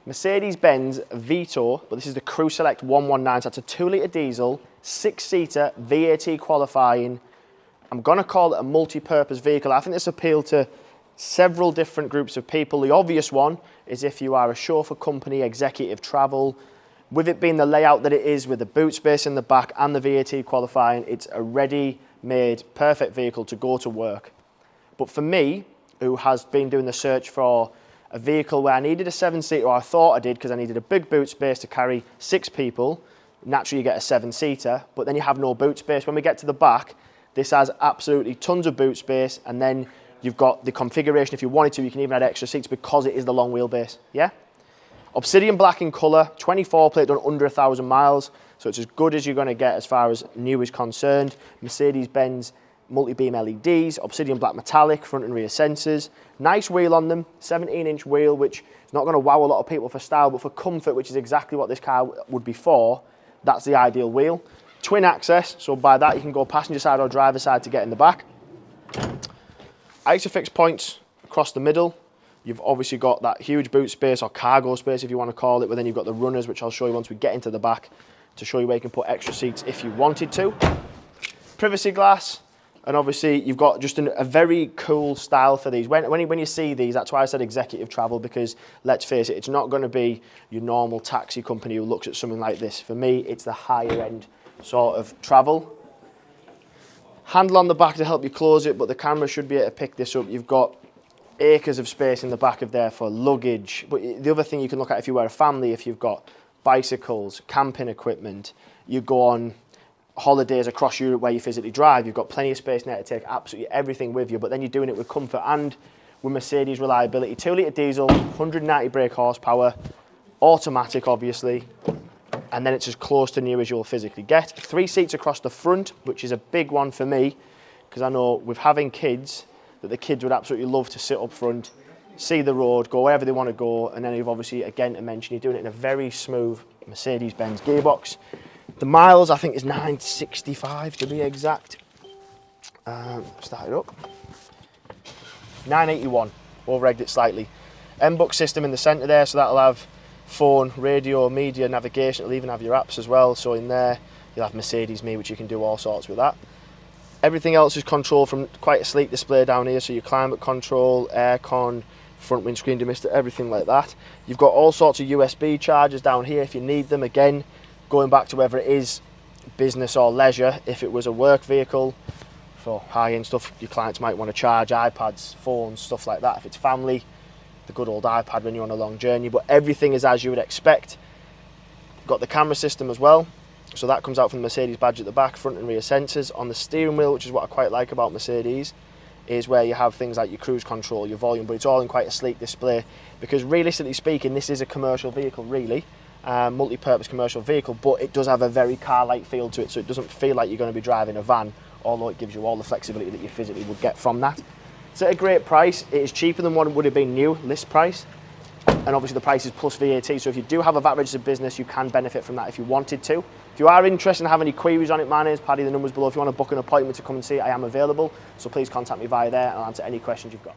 Mercedes-Benz Vito, but this is the Crew Select 119, so that's a 2-litre diesel, 6-seater, VAT qualifying. I'm going to call it a multi-purpose vehicle. I think this appeals to several different groups of people. The obvious one is if you are a chauffeur company, executive travel. With it being the layout that it is, with the boot space in the back and the VAT qualifying, it's a ready-made, perfect vehicle to go to work. But for me, who has been doing the search for a vehicle where I needed a 7-seater, or I thought I did because I needed a big boot space to carry 6 people, naturally you get a 7-seater, but then you have no boot space. When we get to the back, this has absolutely tons of boot space, and then you've got the configuration. If you wanted to, you can even add extra seats because it is the long wheelbase, yeah? Obsidian Black in colour, 24 plate, done under 1,000 miles, so it's as good as you're going to get as far as new is concerned. Mercedes-Benz multi-beam LEDs, Obsidian Black metallic, front and rear sensors. Nice wheel on them, 17-inch wheel, which is not going to wow a lot of people for style, but for comfort, which is exactly what this car would be for, that's the ideal wheel. Twin access, so by that you can go passenger side or driver side to get in the back. Isofix points across the middle. You've obviously got that huge boot space, or cargo space if you want to call it, but then you've got the runners, which I'll show you once we get into the back, to show you where you can put extra seats if you wanted to. Privacy glass, and obviously you've got just a very cool style for these. When you see these, that's why I said executive travel, because let's face it, it's not going to be your normal taxi company who looks at something like this. For me, it's the higher end sort of travel. Handle on the back to help you close it, but the camera should be able to pick this up. You've got acres of space in the back of there for luggage. But the other thing you can look at if you were a family, if you've got bicycles, camping equipment, you go on holidays across Europe where you physically drive, you've got plenty of space in there to take absolutely everything with you, but then you're doing it with comfort and with Mercedes reliability. 2-litre diesel, 190 brake horsepower, automatic obviously, and then it's as close to new as you'll physically get. 3 seats across the front, which is a big one for me, because I know with having kids, that the kids would absolutely love to sit up front, see the road, go wherever they want to go, and then you've obviously, again to mention, you're doing it in a very smooth Mercedes-Benz gearbox. The miles, I think, is 965 to be exact. Start it up. 981, over-egged it slightly. M-Book system in the centre there, so that'll have phone, radio, media, navigation. It'll even have your apps as well, so in there you'll have Mercedes Me, which you can do all sorts with that. Everything else is controlled from quite a sleek display down here, so your climate control, aircon, front windscreen demister, everything like that. You've got all sorts of USB chargers down here if you need them. Again, going back to whether it is business or leisure, if it was a work vehicle for high-end stuff, your clients might want to charge iPads, phones, stuff like that. If it's family, the good old iPad when you're on a long journey, but everything is as you would expect. Got the camera system as well. So that comes out from the Mercedes badge at the back, front and rear sensors. On the steering wheel, which is what I quite like about Mercedes, is where you have things like your cruise control, your volume, but it's all in quite a sleek display, because realistically speaking, this is a commercial vehicle really, multi-purpose commercial vehicle, but it does have a very car-like feel to it, so it doesn't feel like you're going to be driving a van, although it gives you all the flexibility that you physically would get from that. It's at a great price. It is cheaper than what would have been new, list price. And obviously the price is plus VAT, so if you do have a VAT registered business, you can benefit from that if you wanted to. If you are interested and have any queries on it, my name's Paddy, the number's below. If you want to book an appointment to come and see it, I am available, so please contact me via there and I'll answer any questions you've got.